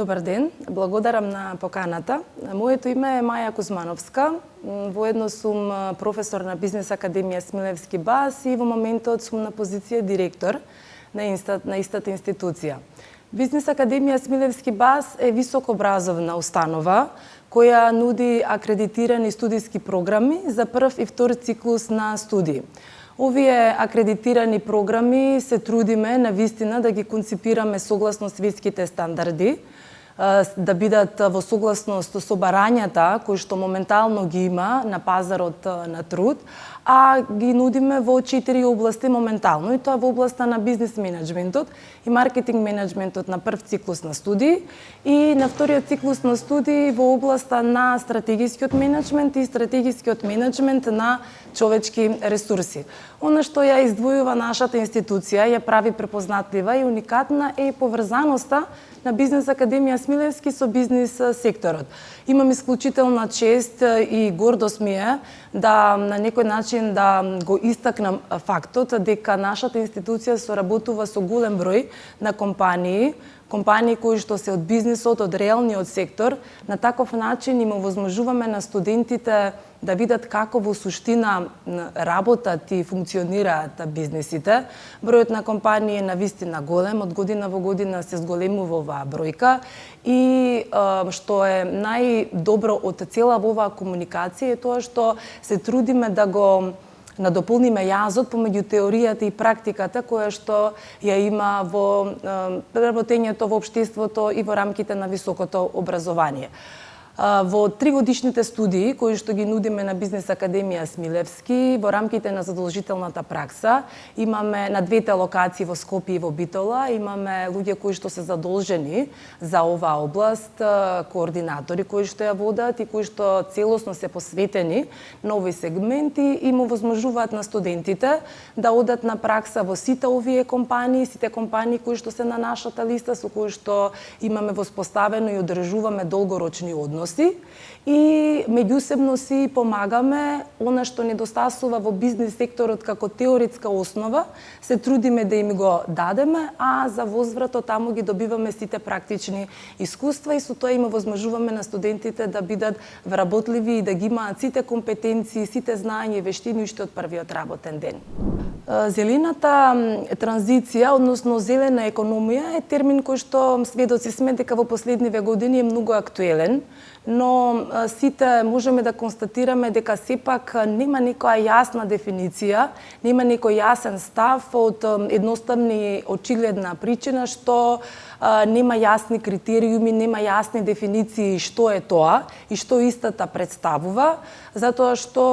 Добар ден, благодарам на поканата. Моето име е Маја Кузмановска. Воедно сум професор на Бизнес академија Смилевски БАС и во моментот сум на позиција директор на истата институција. Бизнес академија Смилевски БАС е високообразовна установа која нуди акредитирани студиски програми за прв и втор циклус на студии. Овие акредитирани програми се трудиме на вистина да ги конципираме согласно светските стандарди, да бидат во согласност со барањата кои што моментално ги има на пазарот на труд, а ги нудиме во 4 области моментално, и тоа во областа на бизнес менеджментот и маркетинг менеджментот на прв циклус на студии и на вториот циклус на студии во областа на стратегискиот менеджмент и стратегискиот менеджмент на човечки ресурси. Она што ја издвојува нашата институција, ја прави препознатлива и уникатна е поврзаноста на Бизнес академија Смилевски со бизнес секторот. Имам исклучителна чест и гордост ми е да на некој начин да го истакнам фактот дека нашата институција соработува со голем број на компании кои што се од бизнисот, од реалниот сектор. На таков начин им овозможуваме на студентите да видат како во суштина работат и функционираат бизнисите. Бројот на компании е навистина голем, од година во година се зголемува оваа бројка и што е најдобро од цела оваа комуникација е тоа што се трудиме да го надополниме јазот помеѓу теоријата и практиката која што ја има во преработењето во општеството и во рамките на високото образование. Во 3-годишните студии кои што ги нудиме на Бизнес академија Смилевски во рамките на задолжителната пракса имаме на двете локации во Скопје и во Битола, имаме луѓе кои што се задолжени за оваа област, координатори кои што ја водат и кои што целосно се посветени на овој сегмент и им овозможуваат на студентите да одат на пракса во сите овие компании, сите компании кои што се на нашата листа со кои што имаме воспоставено и одржуваме долгорочни односи и меѓусебно си помагаме. Она што недостасува во бизнес секторот како теоретска основа, се трудиме да им го дадеме, а за возвратот таму ги добиваме сите практични искуства и со тоа им овозможуваме на студентите да бидат вработливи и да ги имаат сите компетенции, сите знаења и вештини уште од првиот работен ден. Зелената транзиција, односно зелена економија, е термин кој што сведоци сме дека во последниве години е многу актуелен, но сите можеме да констатираме дека сепак нема некоја јасна дефиниција, нема некој јасен став од едноставна и очигледна причина што нема јасни критериуми, нема јасни дефиниции што е тоа и што истата представува, затоа што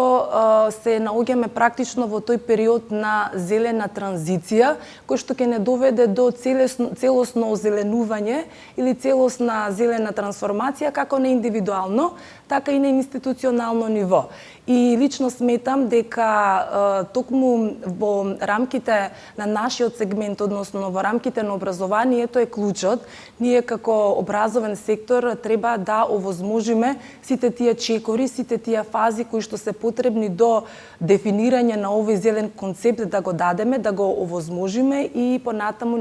се наоѓаме практично во тој период на зелена транзиција, кој што ќе не доведе до целосно озеленување или целосна зелена трансформација како на индивидуално, така и на институционално ниво. И лично сметам дека токму во рамките на нашиот сегмент, односно во рамките на образованието е клучот. Ние како образовен сектор треба да овозможиме сите тие чекори, сите тие фази кои што се потребни до дефинирање на овој зелен концепт да го дадеме, да го овозможиме и понатаму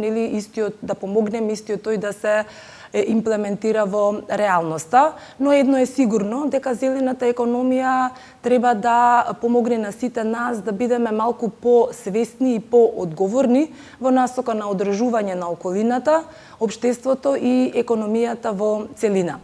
да помогнеме истиот тој да се имплементира во реалноста, но едно е сигурно дека зелената економија треба да помогне на сите нас да бидеме малку по-свесни и по-одговорни во насока на одржување на околината, општеството и економијата во целина.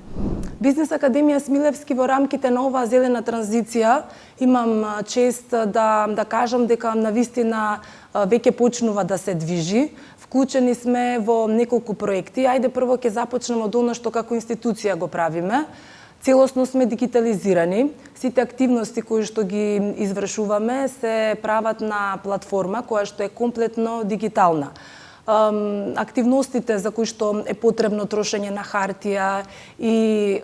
Бизнес академија Смилевски во рамките на оваа зелена транзиција имам чест да кажам дека навистина веќе почнува да се движи. Вклучени сме во неколку проекти. Ајде прво ќе започнеме од оно што како институција го правиме. Целосно сме дигитализирани. Сите активности кои што ги извршуваме се прават на платформа која што е комплетно дигитална. Активностите за кои што е потребно трошење на хартија и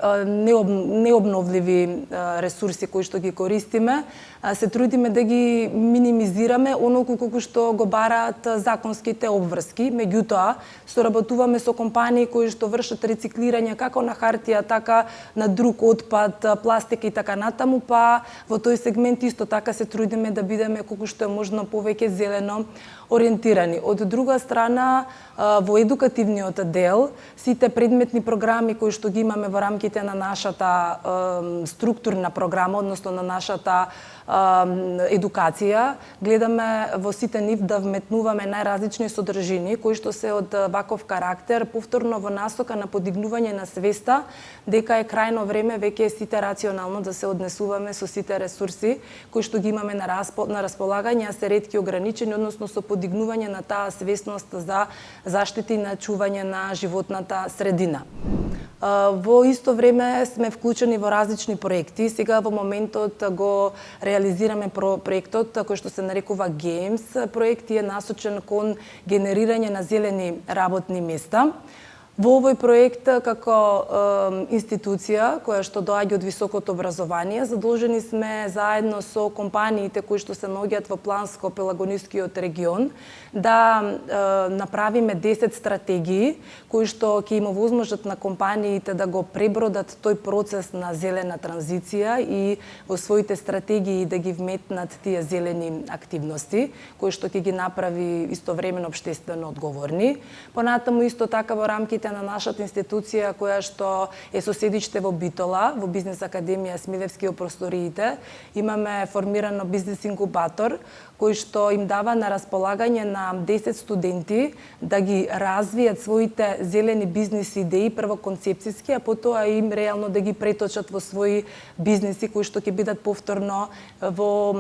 необновливи ресурси кои што ги користиме, се трудиме да ги минимизираме онолку колку што го бараат законските обврски. Меѓутоа, соработуваме со компании кои што вршат рециклирање како на хартија, така на друг отпад, пластика и така натаму, па во тој сегмент исто така се трудиме да бидеме колку што е можно повеќе зелено ориентирани. Од друга страна, страна, во едукативниот дел, сите предметни програми кои што ги имаме во рамките на нашата структурна програма, односно на нашата едукација, гледаме во сите нив да вметнуваме најразлични содржини кои што се од ваков карактер, повторно во насока на подигнување на свеста дека е крајно време веќе сите рационално да се однесуваме со сите ресурси кои што ги имаме на располагање, а се ретки ограничени, односно со подигнување на таа свесност за заштита и начување на животната средина. Во исто време сме вклучени во различни проекти. Сега во моментот го реализираме проектот кој што се нарекува Games. Проект е насочен кон генерирање на зелени работни места. Во овој проект, како институција која што доаѓа од високото образование, задолжени сме заедно со компаниите кои што се наоѓаат во Планско-Пелагонискиот регион да направиме 10 стратегии кои што ќе им овозможат на компаниите да го пребродат тој процес на зелена транзиција и во своите стратегии да ги вметнат тие зелени активности кои што ќе ги направи истовремено општествено одговорни. Понатаму исто така во рамките на нашата институција која што е со седиште во Битола, во Бизнес академија Смилевски во просториите, имаме формирано бизнес инкубатор кој што им дава на располагање на 10 студенти да ги развијат своите зелени бизнис идеи, прво концепцијски, а потоа им реално да ги преточат во своји бизниси кои што ќе бидат повторно во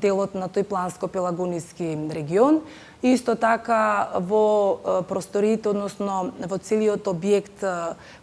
делот на тој Планско-Пелагониски регион. Исто така во просториите, односно во целиот објект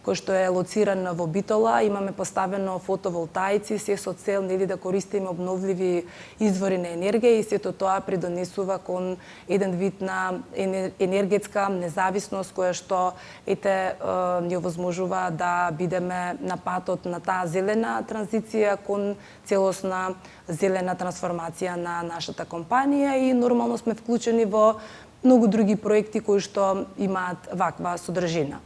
кој што е лоциран во Битола, имаме поставено фотоволтаици, се со цел да користиме обновливи извори на енергија и сето тоа придонесува кон еден вид на енергетска независност која што ни овозможува да бидеме на патот на таа зелена транзиција кон целосна зелена трансформација на нашата компанија и нормално сме вклучени во многу други проекти кои што имаат ваква содржина.